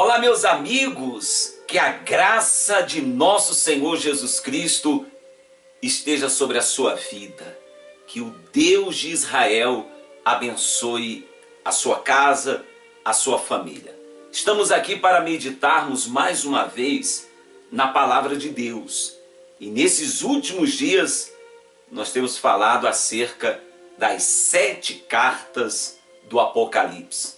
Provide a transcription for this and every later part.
Olá, meus amigos, que a graça de nosso Senhor Jesus Cristo esteja sobre a sua vida. Que o Deus de Israel abençoe a sua casa, a sua família. Estamos aqui para meditarmos mais uma vez na palavra de Deus. E nesses últimos dias nós temos falado acerca das 7 cartas do Apocalipse.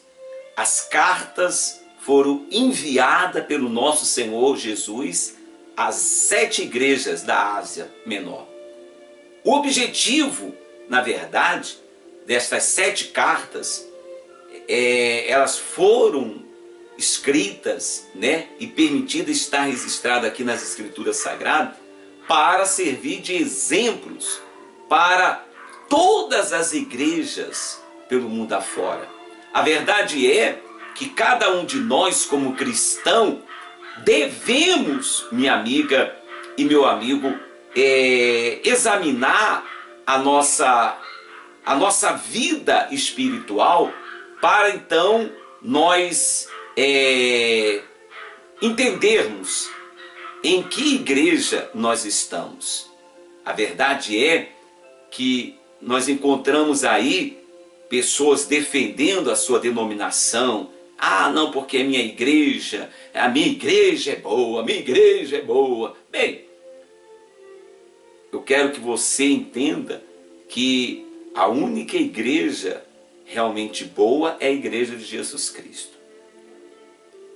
As cartas foram enviadas pelo nosso Senhor Jesus às 7 igrejas da Ásia Menor. O objetivo, na verdade, destas 7 cartas, elas foram escritas, e permitidas estar registradas aqui nas Escrituras Sagradas, para servir de exemplos para todas as igrejas pelo mundo afora. A verdade é que cada um de nós, como cristão, devemos, minha amiga e meu amigo, examinar a nossa vida espiritual para então nós entendermos em que igreja nós estamos. A verdade é que nós encontramos aí pessoas defendendo a sua denominação. Ah, não, porque a minha igreja é boa, a minha igreja é boa. Bem, eu quero que você entenda que a única igreja realmente boa é a igreja de Jesus Cristo.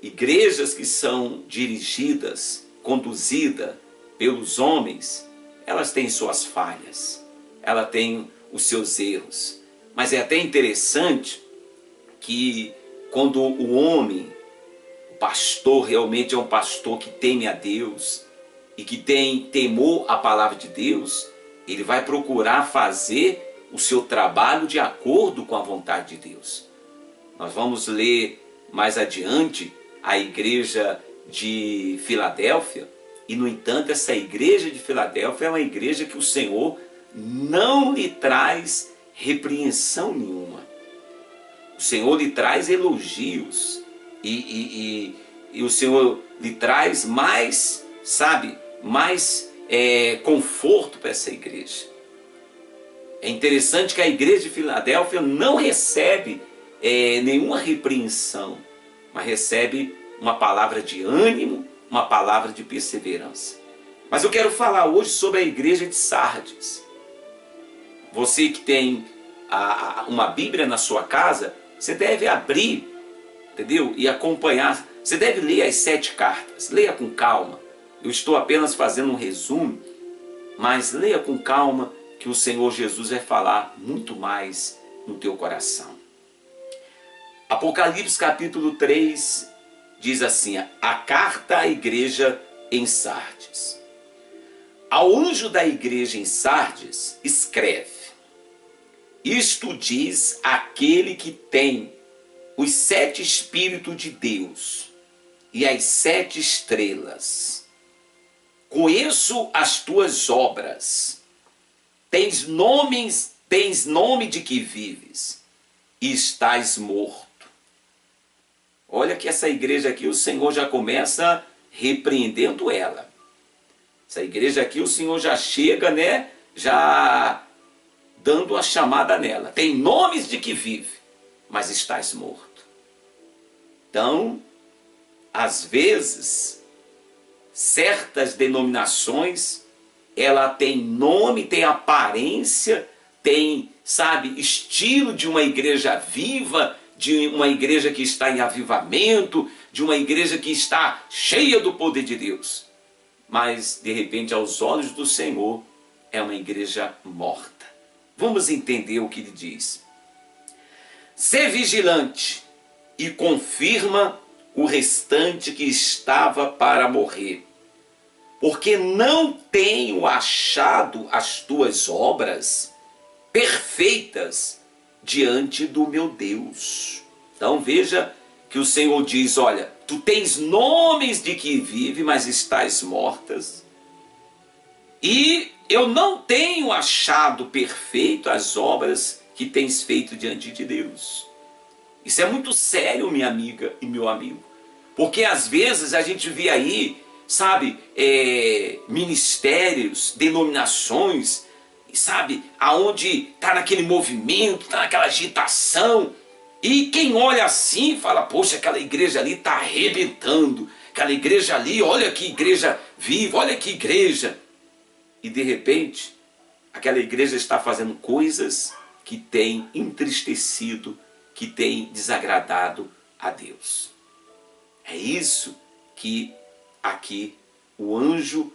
Igrejas que são dirigidas, conduzidas pelos homens, elas têm suas falhas, elas têm os seus erros. Mas é até interessante que quando o homem, o pastor, realmente é um pastor que teme a Deus e que tem temor à palavra de Deus, ele vai procurar fazer o seu trabalho de acordo com a vontade de Deus. Nós vamos ler mais adiante a igreja de Filadélfia, e no entanto essa igreja de Filadélfia é uma igreja que o Senhor não lhe traz repreensão nenhuma. O Senhor lhe traz elogios e o Senhor lhe traz mais, conforto para essa igreja. É interessante que a igreja de Filadélfia não recebe nenhuma repreensão, mas recebe uma palavra de ânimo, uma palavra de perseverança. Mas eu quero falar hoje sobre a igreja de Sardes. Você que tem uma Bíblia na sua casa, você deve abrir, entendeu? E acompanhar. Você deve ler as 7 cartas. Leia com calma. Eu estou apenas fazendo um resumo, mas leia com calma, que o Senhor Jesus vai falar muito mais no teu coração. Apocalipse capítulo 3 diz assim: a carta à igreja em Sardes. Ao anjo da igreja em Sardes escreve: isto diz aquele que tem os 7 Espíritos de Deus e as 7 estrelas. Conheço as tuas obras. Tens nome de que vives e estás morto. Olha que essa igreja aqui, o Senhor já começa repreendendo ela. Essa igreja aqui, o Senhor já chega, já dando a chamada nela. Tem nomes de que vive, mas estás morto. Então, às vezes, certas denominações, ela tem nome, tem aparência, tem, estilo de uma igreja viva, de uma igreja que está em avivamento, de uma igreja que está cheia do poder de Deus. Mas, de repente, aos olhos do Senhor, é uma igreja morta. Vamos entender o que ele diz. Sê vigilante e confirma o restante que estava para morrer, porque não tenho achado as tuas obras perfeitas diante do meu Deus. Então veja que o Senhor diz: olha, tu tens nomes de que vive, mas estás mortas. E eu não tenho achado perfeito as obras que tens feito diante de Deus. Isso é muito sério, minha amiga e meu amigo. Porque às vezes a gente vê aí, sabe, ministérios, denominações, sabe, aonde está naquele movimento, está naquela agitação, e quem olha assim fala, poxa, aquela igreja ali está arrebentando, aquela igreja ali, olha que igreja viva, olha que igreja. E de repente, aquela igreja está fazendo coisas que têm entristecido, que têm desagradado a Deus. É isso que aqui o anjo,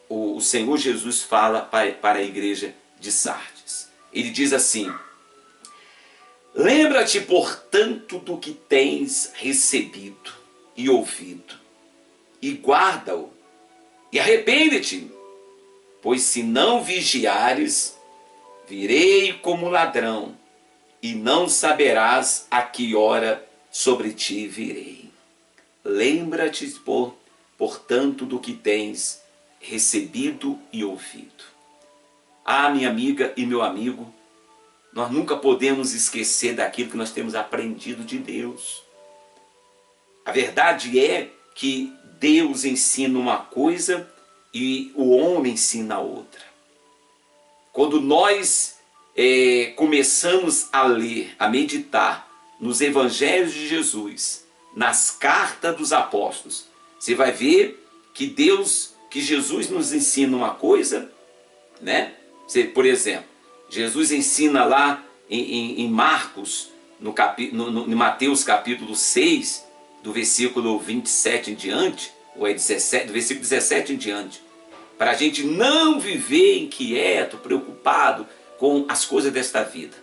o Senhor Jesus fala para a igreja de Sardes. Ele diz assim: lembra-te, portanto, do que tens recebido e ouvido, e guarda-o, e arrepende-te, pois se não vigiares, virei como ladrão, e não saberás a que hora sobre ti virei. Lembra-te, portanto, do que tens recebido e ouvido. Ah, minha amiga e meu amigo, nós nunca podemos esquecer daquilo que nós temos aprendido de Deus. A verdade é que Deus ensina uma coisa e o homem ensina outra. Quando nós começamos a ler, a meditar nos evangelhos de Jesus, nas cartas dos apóstolos, você vai ver que Jesus nos ensina uma coisa, né? Por exemplo, Jesus ensina lá em Marcos, no Mateus capítulo 6, do versículo 27 em diante, ou 17, do versículo 17 em diante, para a gente não viver inquieto, preocupado com as coisas desta vida.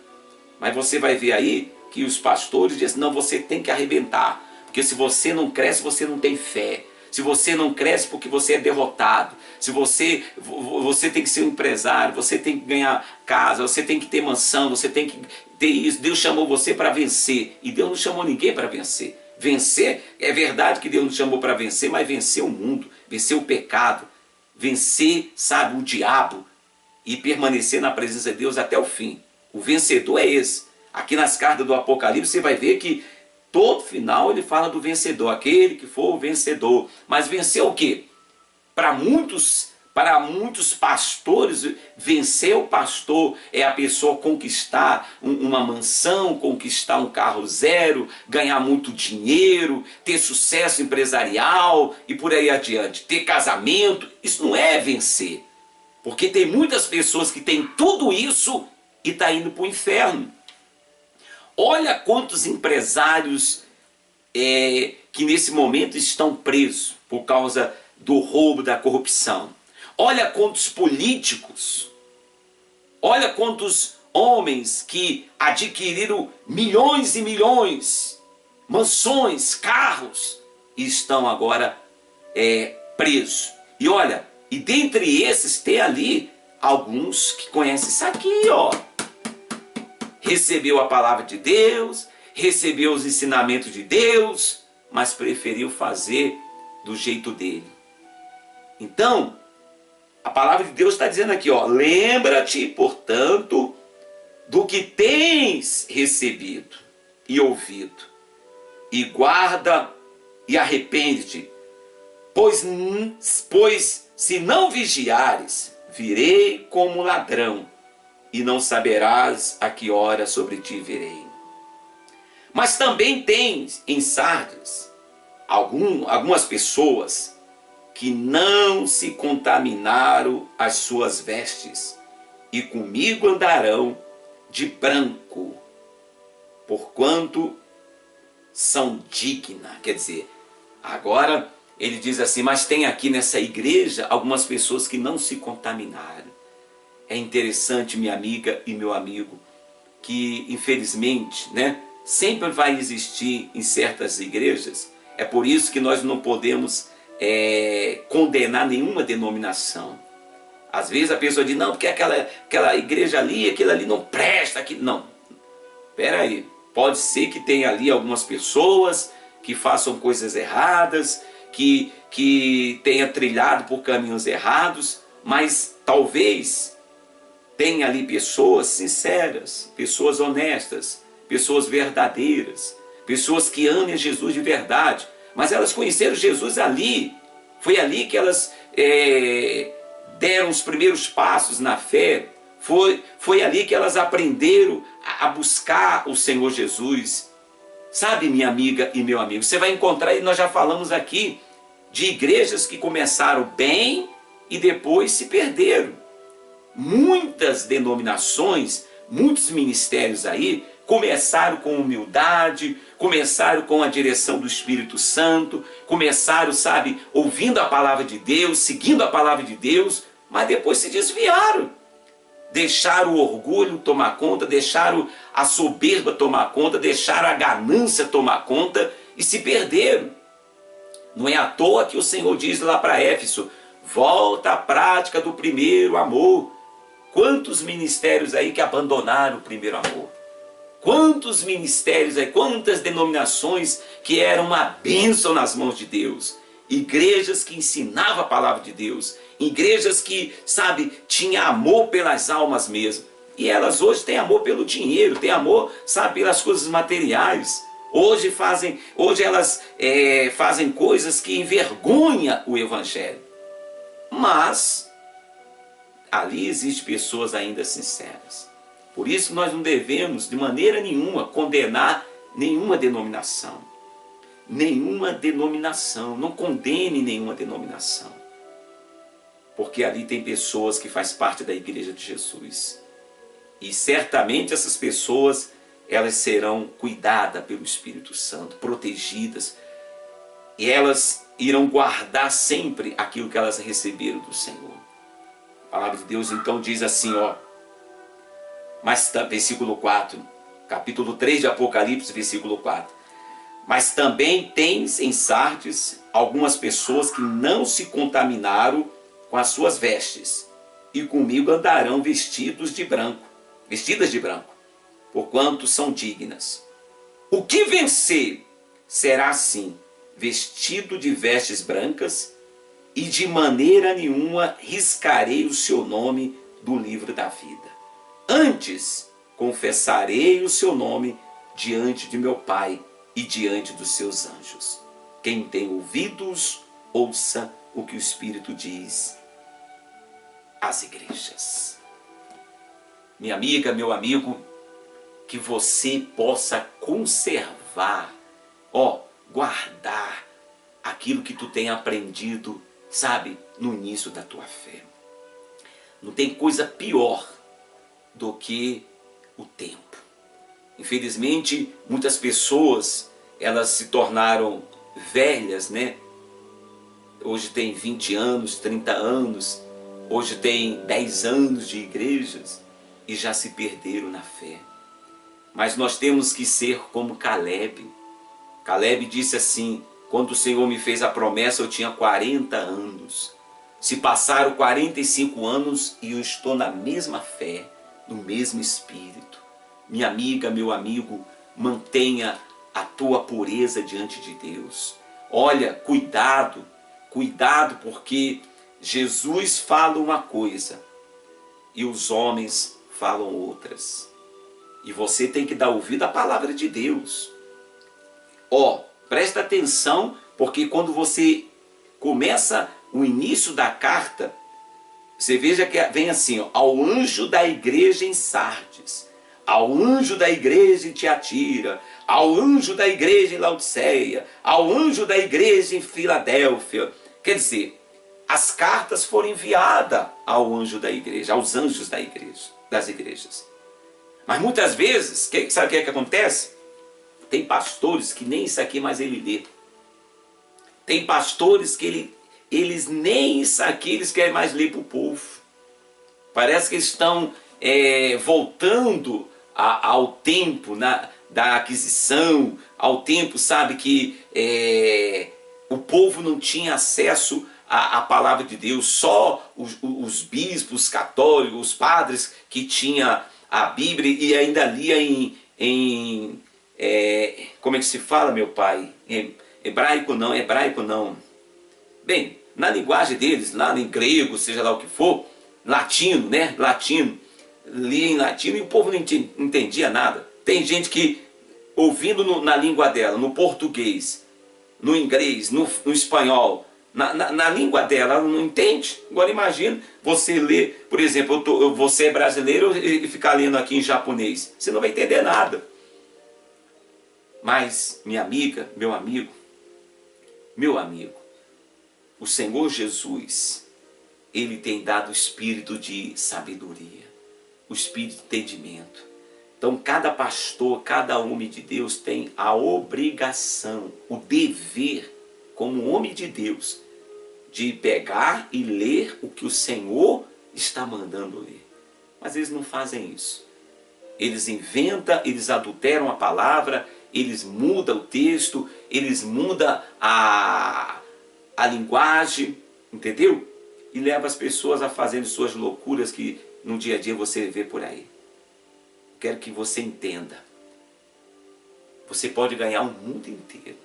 Mas você vai ver aí que os pastores dizem, não, você tem que arrebentar, porque se você não cresce, você não tem fé. Se você não cresce, porque você é derrotado. Se você tem que ser um empresário, você tem que ganhar casa, você tem que ter mansão, você tem que ter isso. Deus chamou você para vencer, e Deus não chamou ninguém para vencer. Vencer, é verdade que Deus nos chamou para vencer, mas vencer o mundo, vencer o pecado, vencer, sabe, o diabo, e permanecer na presença de Deus até o fim. O vencedor é esse. Aqui nas cartas do Apocalipse você vai ver que todo final ele fala do vencedor, aquele que for o vencedor. Mas vencer o quê? Para muitos pastores, vencer o pastor é a pessoa conquistar uma mansão, conquistar um carro zero, ganhar muito dinheiro, ter sucesso empresarial e por aí adiante, ter casamento. Isso não é vencer, porque tem muitas pessoas que têm tudo isso e estão indo para o inferno. Olha quantos empresários que nesse momento estão presos por causa do roubo, da corrupção. Olha quantos políticos, olha quantos homens que adquiriram milhões e milhões, mansões, carros, e estão agora presos. E olha, e dentre esses tem ali alguns que conhecem isso aqui, ó. Recebeu a palavra de Deus, recebeu os ensinamentos de Deus, mas preferiu fazer do jeito dele. Então, a palavra de Deus está dizendo aqui, ó, lembra-te, portanto, do que tens recebido e ouvido, e guarda e arrepende-te, pois se não vigiares, virei como ladrão, e não saberás a que hora sobre ti virei. Mas também tens em Sardes algumas pessoas que não se contaminaram as suas vestes, e comigo andarão de branco, porquanto são dignas. Quer dizer, agora ele diz assim, mas tem aqui nessa igreja algumas pessoas que não se contaminaram. É interessante, minha amiga e meu amigo, que infelizmente, né, sempre vai existir em certas igrejas. É por isso que nós não podemos condenar nenhuma denominação. Às vezes a pessoa diz, não, porque aquela igreja ali, aquilo ali não presta. Não, espera aí, pode ser que tenha ali algumas pessoas que façam coisas erradas, que tenha trilhado por caminhos errados, mas talvez tenha ali pessoas sinceras, pessoas honestas, pessoas verdadeiras, pessoas que amem Jesus de verdade. mas elas conheceram Jesus ali. Foi ali que elas deram os primeiros passos na fé. Foi ali que elas aprenderam a buscar o Senhor Jesus. Sabe, minha amiga e meu amigo, você vai encontrar, e nós já falamos aqui, de igrejas que começaram bem e depois se perderam. Muitas denominações, muitos ministérios aí, começaram com humildade, começaram com a direção do Espírito Santo, começaram, sabe, ouvindo a palavra de Deus, seguindo a palavra de Deus, mas depois se desviaram. Deixaram o orgulho tomar conta, deixaram a soberba tomar conta, deixaram a ganância tomar conta e se perderam. Não é à toa que o Senhor diz lá para Éfeso: volta à prática do primeiro amor. Quantos ministérios aí que abandonaram o primeiro amor? Quantos ministérios aí, quantas denominações que eram uma bênção nas mãos de Deus? Igrejas que ensinavam a palavra de Deus, igrejas que, sabe, tinha amor pelas almas mesmo. E elas hoje têm amor pelo dinheiro, têm amor, sabe, pelas coisas materiais. Hoje elas fazem coisas que envergonham o Evangelho. Mas ali existem pessoas ainda sinceras. Por isso nós não devemos de maneira nenhuma condenar nenhuma denominação. Nenhuma denominação. Não condene nenhuma denominação. Porque ali tem pessoas que fazem parte da Igreja de Jesus. E certamente essas pessoas, elas serão cuidadas pelo Espírito Santo, protegidas. E elas irão guardar sempre aquilo que elas receberam do Senhor. A palavra de Deus então diz assim, versículo 4, capítulo 3 de Apocalipse, versículo 4. Mas também tens em Sardes algumas pessoas que não se contaminaram com as suas vestes, e comigo andarão vestidas de branco, porquanto são dignas. O que vencer será assim, vestido de vestes brancas, e de maneira nenhuma riscarei o seu nome do livro da vida. Antes confessarei o seu nome diante de meu Pai e diante dos seus anjos. Quem tem ouvidos, ouça o que o Espírito diz às igrejas. Minha amiga, meu amigo, que você possa conservar, guardar aquilo que tu tem aprendido, sabe, no início da tua fé. Não tem coisa pior do que o tempo. Infelizmente, muitas pessoas, elas se tornaram velhas, né? Hoje tem 20 anos, 30 anos, hoje tem 10 anos de igrejas e já se perderam na fé. Mas nós temos que ser como Caleb. Caleb disse assim: quando o Senhor me fez a promessa, eu tinha 40 anos. Se passaram 45 anos e eu estou na mesma fé, no mesmo espírito. Minha amiga, meu amigo, mantenha a tua pureza diante de Deus. Olha, cuidado, porque Jesus fala uma coisa e os homens falam outras. E você tem que dar ouvido à palavra de Deus. Presta atenção, porque quando você começa o início da carta, você veja que vem assim, ao anjo da igreja em Sardes, ao anjo da igreja em Tiatira, ao anjo da igreja em Laodiceia, ao anjo da igreja em Filadélfia. Quer dizer, as cartas foram enviadas ao anjo da igreja, aos anjos da igreja, das igrejas. Mas muitas vezes, sabe o que acontece? Tem pastores que nem isso aqui mais ele lê. Tem pastores que eles nem isso aqui eles querem mais ler para o povo. Parece que eles estão voltando ao tempo da aquisição, ao tempo, sabe, que o povo não tinha acesso à palavra de Deus. Só os bispos católicos, os padres que tinham a Bíblia e ainda lia em como é que se fala, meu pai? Hebraico não. Bem, na linguagem deles, lá em grego, seja lá o que for, latino, né? Latino. Lia em latino e o povo não entendia nada. Tem gente que, ouvindo na língua dela, no português, no inglês, no espanhol, na língua dela, ela não entende. Agora imagina você ler, por exemplo, você é brasileiro e ficar lendo aqui em japonês. Você não vai entender nada. Mas, minha amiga, meu amigo, o Senhor Jesus, Ele tem dado o espírito de sabedoria, o espírito de entendimento. Então, cada pastor, cada homem de Deus tem a obrigação, o dever, como homem de Deus, de pegar e ler o que o Senhor está mandando ler. Mas eles não fazem isso. Eles inventam, eles adulteram a palavra, eles mudam o texto, eles mudam a linguagem, entendeu? E levam as pessoas a fazerem suas loucuras que no dia a dia você vê por aí. Quero que você entenda. Você pode ganhar o mundo inteiro.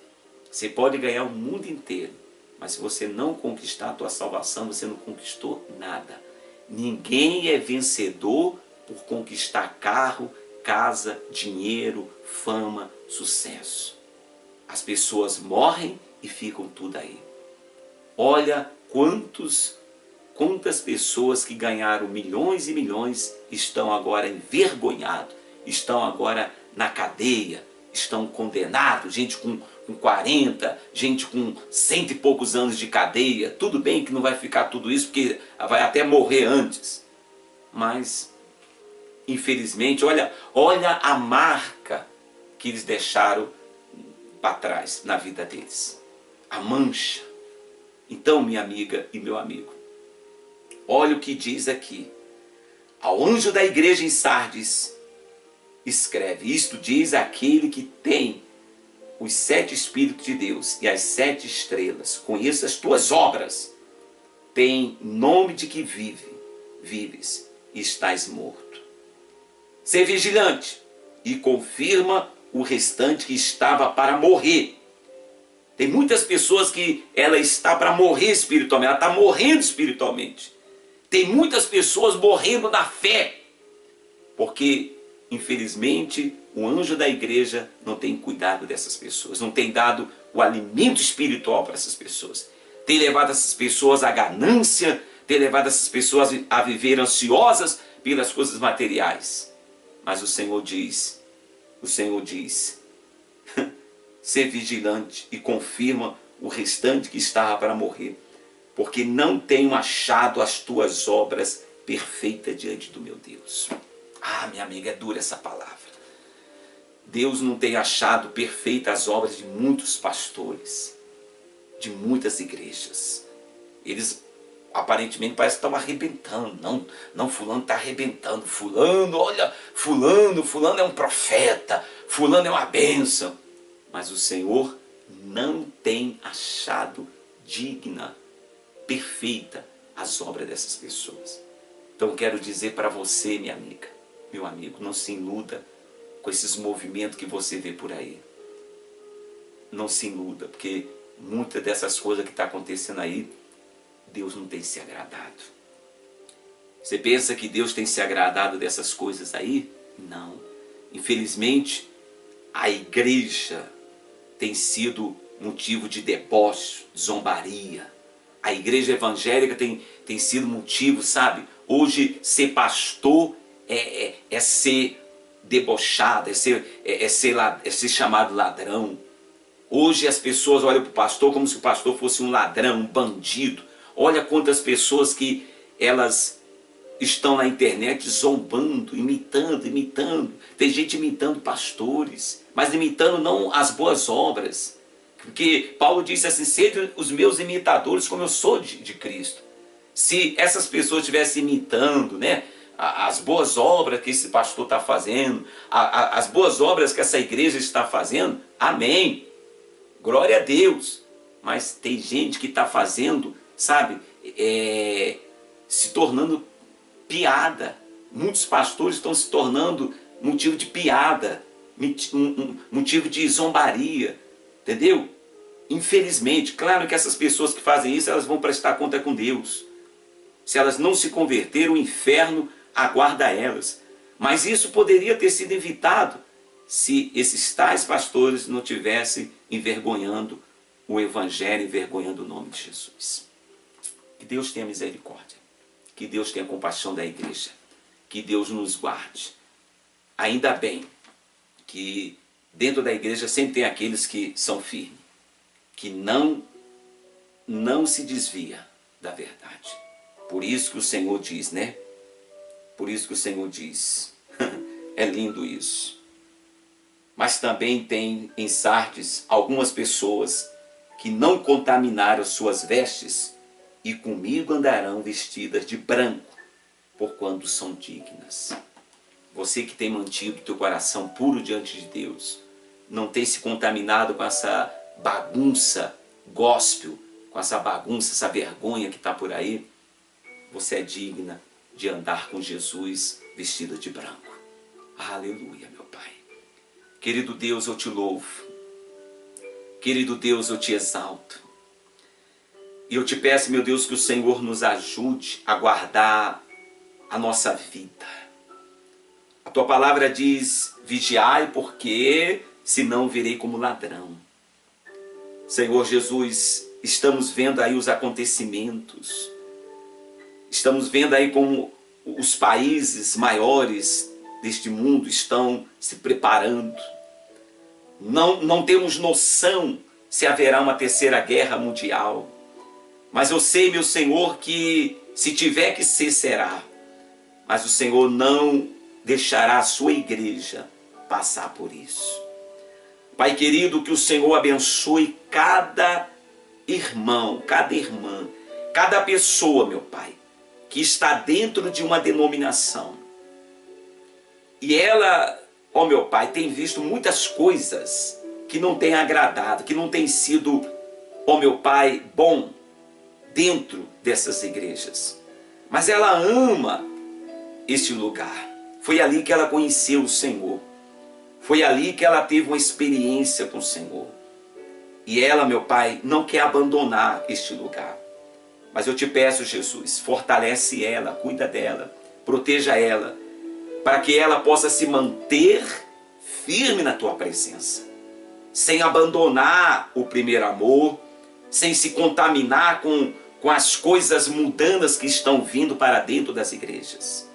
Você pode ganhar o mundo inteiro. Mas se você não conquistar a tua salvação, você não conquistou nada. Ninguém é vencedor por conquistar carro, casa, dinheiro, fama, sucesso. As pessoas morrem e ficam tudo aí. Olha quantas pessoas que ganharam milhões e milhões estão agora envergonhados, estão agora na cadeia, estão condenados, gente com 40, gente com 100 e poucos anos de cadeia. Tudo bem que não vai ficar tudo isso, porque vai até morrer antes. Mas, infelizmente, olha a marca que eles deixaram para trás na vida deles. A mancha. Então, minha amiga e meu amigo, olha o que diz aqui. Ao anjo da igreja em Sardes, escreve: isto diz aquele que tem os 7 Espíritos de Deus e as 7 estrelas. Conheça as tuas obras. Tem nome de que vives e estás morto. Sê vigilante e confirma o restante que estava para morrer. Tem muitas pessoas que ela está para morrer espiritualmente, ela está morrendo espiritualmente. Tem muitas pessoas morrendo na fé, porque, infelizmente, o anjo da igreja não tem cuidado dessas pessoas, não tem dado o alimento espiritual para essas pessoas. Tem levado essas pessoas à ganância, tem levado essas pessoas a viver ansiosas pelas coisas materiais. Mas o Senhor diz, ser vigilante e confirma o restante que estava para morrer, porque não tenho achado as tuas obras perfeitas diante do meu Deus. Ah, minha amiga, é dura essa palavra. Deus não tem achado perfeitas as obras de muitos pastores, de muitas igrejas. Eles aparentemente parece que estão arrebentando. Não, fulano está arrebentando. Fulano, olha, fulano é um profeta. Fulano é uma bênção. Mas o Senhor não tem achado digna, perfeita as obras dessas pessoas. Então quero dizer para você, minha amiga, meu amigo, não se iluda com esses movimentos que você vê por aí. Não se iluda, porque muitas dessas coisas que estão acontecendo aí, Deus não tem se agradado. Você pensa que Deus tem se agradado dessas coisas aí? Não. Infelizmente, a igreja tem sido motivo de deboche, de zombaria. A igreja evangélica tem sido motivo, sabe? Hoje, ser pastor é ser debochado, é ser chamado ladrão. Hoje as pessoas olham para o pastor como se o pastor fosse um ladrão, um bandido. Olha quantas pessoas que elas estão na internet zombando, imitando. Tem gente imitando pastores, mas imitando não as boas obras. Porque Paulo disse assim: sejam os meus imitadores como eu sou de Cristo. Se essas pessoas estivessem imitando, né, as boas obras que esse pastor está fazendo, as boas obras que essa igreja está fazendo, amém, glória a Deus. Mas tem gente que está fazendo, sabe, se tornando piada. Muitos pastores estão se tornando motivo de piada, motivo de zombaria, entendeu? Infelizmente, claro que essas pessoas que fazem isso, elas vão prestar conta com Deus. Se elas não se converterem, o inferno aguarda elas. Mas isso poderia ter sido evitado se esses tais pastores não tivessem envergonhando o Evangelho, envergonhando o nome de Jesus. Que Deus tenha misericórdia. Que Deus tenha compaixão da igreja. Que Deus nos guarde. Ainda bem que dentro da igreja sempre tem aqueles que são firmes, que não se desvia da verdade. Por isso que o Senhor diz, né? Por isso que o Senhor diz. É lindo isso. Mas também tem em Sardes algumas pessoas que não contaminaram suas vestes e comigo andarão vestidas de branco, porquanto são dignas. Você que tem mantido teu coração puro diante de Deus, não tem se contaminado com essa bagunça gospel, com essa bagunça, essa vergonha que está por aí, você é digna de andar com Jesus vestida de branco. Aleluia, meu Pai. Querido Deus, eu te louvo. Querido Deus, eu te exalto. E eu te peço, meu Deus, que o Senhor nos ajude a guardar a nossa vida. A tua palavra diz, vigiai, porque senão virei como ladrão. Senhor Jesus, estamos vendo aí os acontecimentos. Estamos vendo aí como os países maiores deste mundo estão se preparando. Não temos noção se haverá uma terceira guerra mundial. Mas eu sei, meu Senhor, que se tiver que ser, será. Mas o Senhor não deixará a sua igreja passar por isso. Pai querido, que o Senhor abençoe cada irmão, cada irmã, cada pessoa, meu Pai, que está dentro de uma denominação. E ela, ó meu Pai, tem visto muitas coisas que não tem agradado, que não tem sido, ó meu Pai, bom dentro dessas igrejas. Mas ela ama este lugar. Foi ali que ela conheceu o Senhor. Foi ali que ela teve uma experiência com o Senhor. E ela, meu Pai, não quer abandonar este lugar. Mas eu te peço, Jesus, fortalece ela, cuida dela, proteja ela, para que ela possa se manter firme na tua presença, sem abandonar o primeiro amor, sem se contaminar com as coisas mundanas que estão vindo para dentro das igrejas.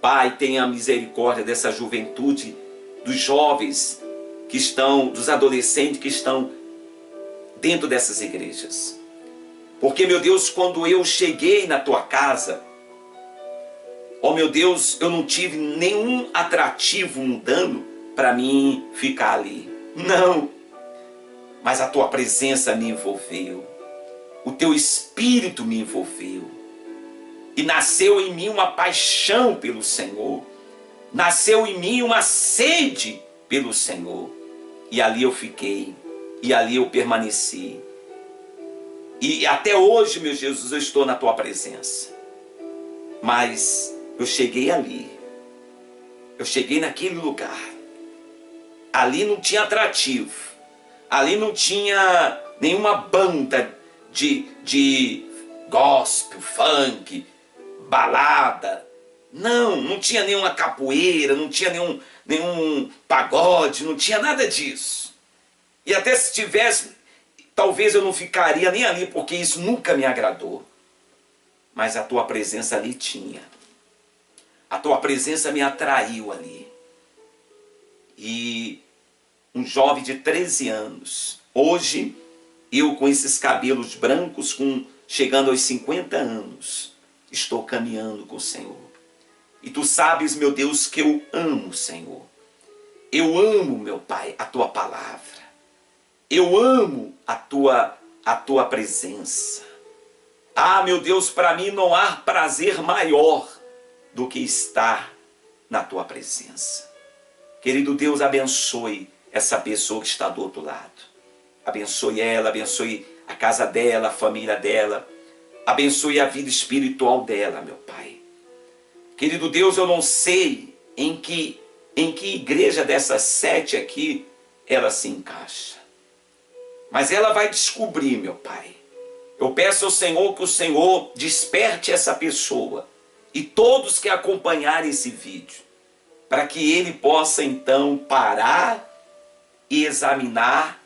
Pai, tenha misericórdia dessa juventude, dos jovens que estão, dos adolescentes que estão dentro dessas igrejas. Porque, meu Deus, quando eu cheguei na tua casa, ó meu Deus, eu não tive nenhum atrativo mundano para mim ficar ali. Não. Mas a tua presença me envolveu. O teu espírito me envolveu. E nasceu em mim uma paixão pelo Senhor. Nasceu em mim uma sede pelo Senhor. E ali eu fiquei. E ali eu permaneci. E até hoje, meu Jesus, eu estou na tua presença. Mas eu cheguei ali. Eu cheguei naquele lugar. Ali não tinha atrativo. Ali não tinha nenhuma banda de gospel, funk, balada. Não tinha nenhuma capoeira, não tinha nenhum pagode, não tinha nada disso. E até se tivesse, talvez eu não ficaria nem ali, porque isso nunca me agradou. Mas a tua presença ali tinha. A tua presença me atraiu ali. E um jovem de 13 anos, hoje eu com esses cabelos brancos, chegando aos 50 anos, estou caminhando com o Senhor. E tu sabes, meu Deus, que eu amo o Senhor. Eu amo, meu Pai, a tua palavra. Eu amo a tua presença. Ah, meu Deus, para mim não há prazer maior do que estar na tua presença. Querido Deus, abençoe essa pessoa que está do outro lado. Abençoe ela, abençoe a casa dela, a família dela. Abençoe a vida espiritual dela, meu Pai. Querido Deus, eu não sei em que igreja dessas 7 aqui ela se encaixa. Mas ela vai descobrir, meu Pai. Eu peço ao Senhor que o Senhor desperte essa pessoa e todos que acompanharem esse vídeo, para que ele possa então parar e examinar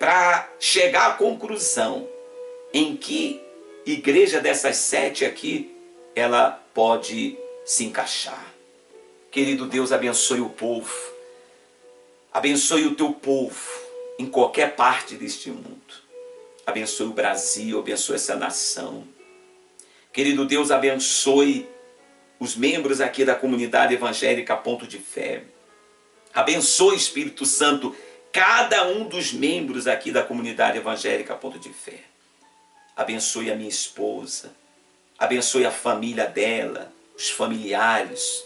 para chegar à conclusão em que igreja dessas 7 aqui ela pode se encaixar. Querido Deus, abençoe o povo. Abençoe o teu povo em qualquer parte deste mundo. Abençoe o Brasil, abençoe essa nação. Querido Deus, abençoe os membros aqui da comunidade evangélica Ponto de Fé. Abençoe, Espírito Santo, cada um dos membros aqui da comunidade evangélica Ponto de Fé. Abençoe a minha esposa. Abençoe a família dela, os familiares,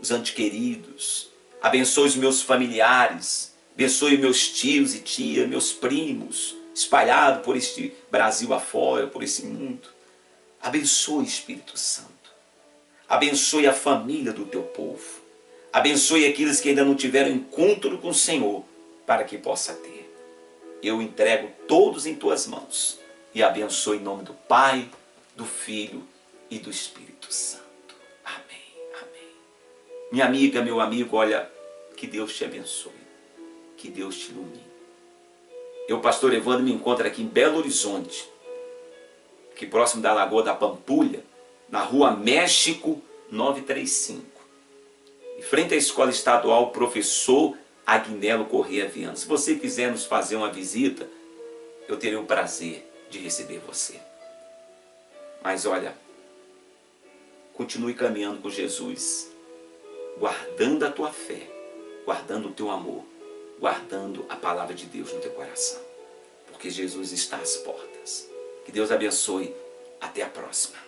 os antequeridos. Abençoe os meus familiares. Abençoe meus tios e tias, meus primos, espalhados por este Brasil afora, por esse mundo. Abençoe, Espírito Santo. Abençoe a família do teu povo. Abençoe aqueles que ainda não tiveram encontro com o Senhor, para que possa ter. Eu entrego todos em tuas mãos e abençoe em nome do Pai, do Filho e do Espírito Santo. Amém, amém. Minha amiga, meu amigo, olha, que Deus te abençoe, que Deus te ilumine. Eu, pastor Evandro, me encontro aqui em Belo Horizonte, aqui próximo da Lagoa da Pampulha, na rua México 935, em frente à Escola Estadual Professor Agnello Corrêa Viana. Se você quiser nos fazer uma visita, eu terei o prazer de receber você. Mas olha, continue caminhando com Jesus, guardando a tua fé, guardando o teu amor, guardando a palavra de Deus no teu coração, porque Jesus está às portas. Que Deus abençoe. Até a próxima.